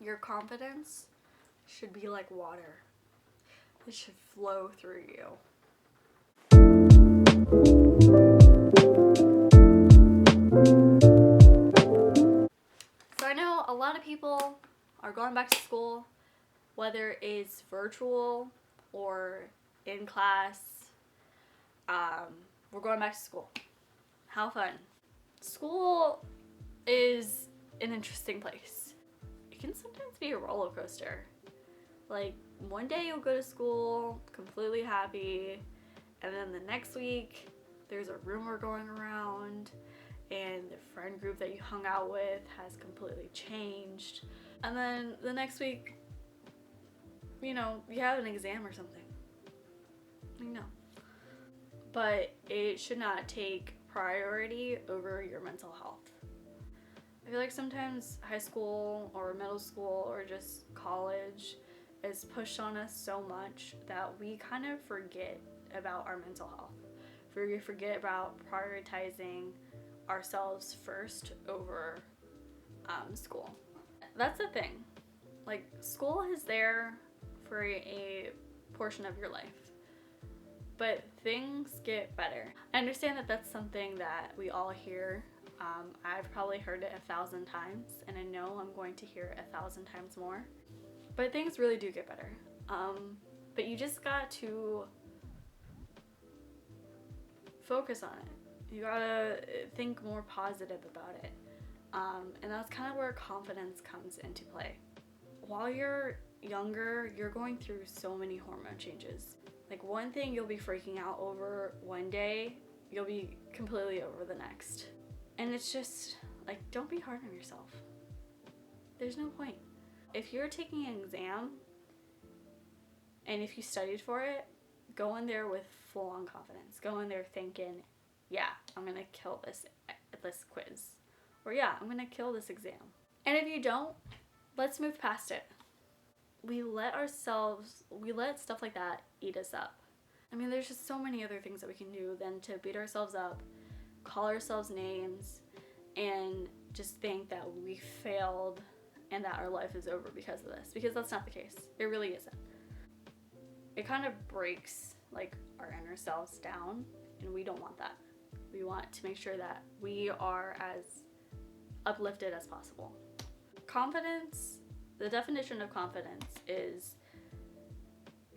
Your confidence should be like water. It should flow through you. So I know a lot of people are going back to school, whether it's virtual or in class. We're going back to school. How fun. School is an interesting place. It can sometimes be a roller coaster. Like, one day you'll go to school completely happy, and then the next week there's a rumor going around and the friend group that you hung out with has completely changed. And then the next week, you have an exam or something. But it should not take priority over your mental health. I feel like sometimes high school or middle school or just college is pushed on us so much that we kind of forget about our mental health. We forget about prioritizing ourselves first over school. That's the thing. Like, school is there for a portion of your life, but things get better. I understand that that's something that we all hear. I've probably heard it 1,000 times, and I know I'm going to hear it 1,000 times more. But things really do get better. But you just got to focus on it. You gotta think more positive about it. And that's kind of where confidence comes into play. While you're younger, you're going through so many hormone changes. Like, one thing you'll be freaking out over one day, you'll be completely over the next. And it's just, like, don't be hard on yourself. There's no point. If you're taking an exam, and if you studied for it, go in there with full-on confidence. Go in there thinking, yeah, I'm gonna kill this quiz. Or yeah, I'm gonna kill this exam. And if you don't, let's move past it. We let stuff like that eat us up. I mean, there's just so many other things that we can do than to beat ourselves up, call ourselves names, and just think that we failed and that our life is over because of this. Because that's not the case. It really isn't. It kind of breaks, like, our inner selves down, and we don't want that. We want to make sure that we are as uplifted as possible. Confidence, the definition of confidence is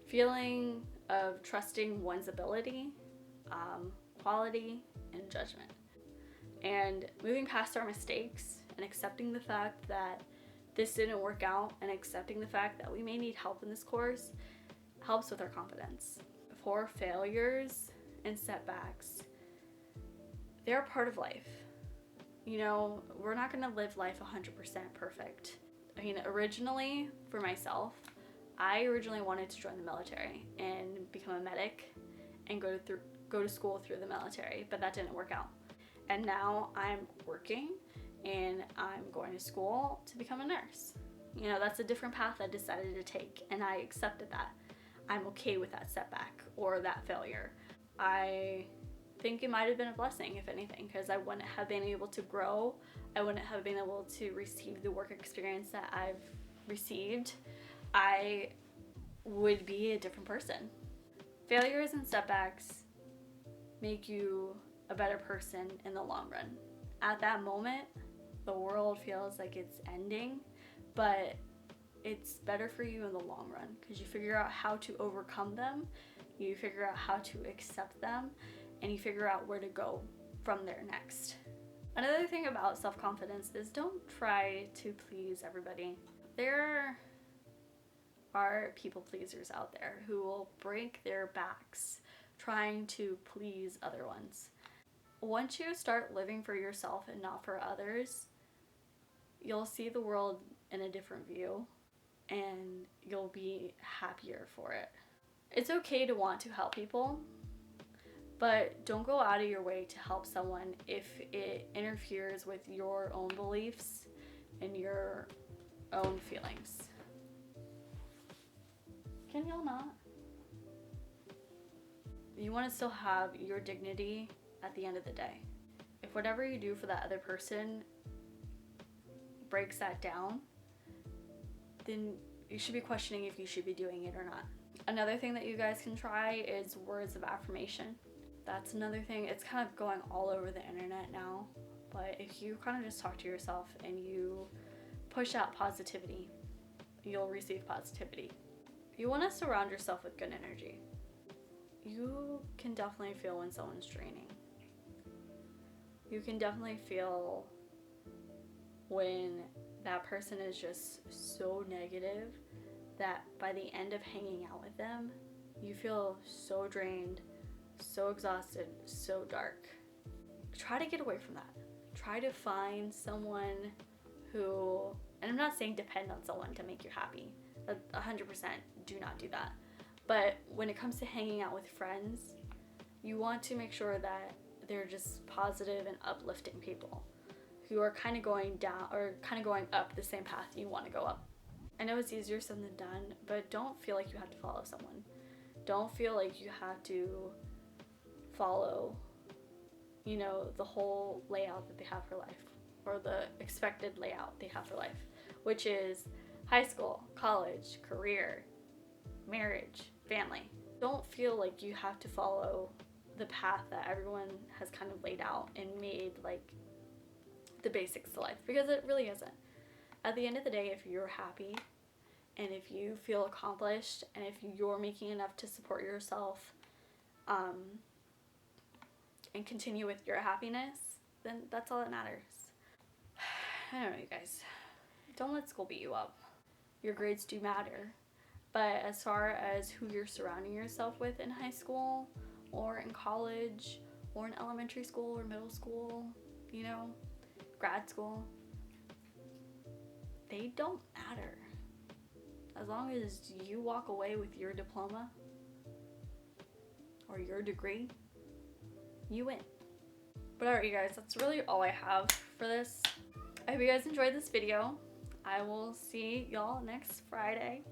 feeling of trusting one's ability, quality, and judgment. And moving past our mistakes and accepting the fact that this didn't work out and accepting the fact that we may need help in this course helps with our confidence. For failures and setbacks, they're a part of life. We're not gonna live life 100% perfect. I mean, originally, for myself, I originally wanted to join the military and become a medic and go to school through the military, but that didn't work out. And now I'm working and I'm going to school to become a nurse. That's a different path I decided to take, and I accepted that. I'm okay with that setback or that failure. I think it might have been a blessing, if anything, because I wouldn't have been able to grow. I wouldn't have been able to receive the work experience that I've received. I would be a different person. Failures and setbacks make you a better person in the long run. At that moment, the world feels like it's ending, but it's better for you in the long run because you figure out how to overcome them, you figure out how to accept them, and you figure out where to go from there next. Another thing about self-confidence is don't try to please everybody. There are people pleasers out there who will break their backs trying to please other ones. Once you start living for yourself and not for others, you'll see the world in a different view and you'll be happier for it. It's okay to want to help people, but don't go out of your way to help someone if it interferes with your own beliefs and your own feelings. Can y'all not? You want to still have your dignity at the end of the day. If whatever you do for that other person breaks that down, then you should be questioning if you should be doing it or not. Another thing that you guys can try is words of affirmation. That's another thing. It's kind of going all over the internet now, but if you kind of just talk to yourself and you push out positivity, you'll receive positivity. You want to surround yourself with good energy. You can definitely feel when someone's draining. You can definitely feel when that person is just so negative that by the end of hanging out with them, you feel so drained, so exhausted, so dark. Try to get away from that. Try to find someone who, and I'm not saying depend on someone to make you happy. 100% do not do that. But when it comes to hanging out with friends, you want to make sure that they're just positive and uplifting people who are kind of going down or kind of going up the same path you want to go up. I know it's easier said than done, but don't feel like you have to follow someone. Don't feel like you have to follow, the whole layout that they have for life, or the expected layout they have for life, which is high school, college, career, marriage, family. Don't feel like you have to follow the path that everyone has kind of laid out and made like the basics to life, because it really isn't. At the end of the day, if you're happy and if you feel accomplished and if you're making enough to support yourself and continue with your happiness, then that's all that matters. I don't know, you guys. Don't let school beat you up. Your grades do matter. But as far as who you're surrounding yourself with in high school or in college or in elementary school or middle school, grad school, they don't matter. As long as you walk away with your diploma or your degree, you win. But alright, you guys, that's really all I have for this. I hope you guys enjoyed this video. I will see y'all next Friday.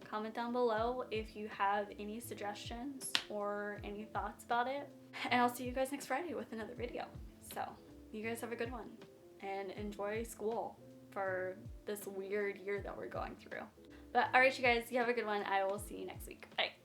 Comment down below if you have any suggestions or any thoughts about it. And I'll see you guys next Friday with another video. So, you guys have a good one. And enjoy school for this weird year that we're going through. But alright, you guys, you have a good one. I will see you next week. Bye.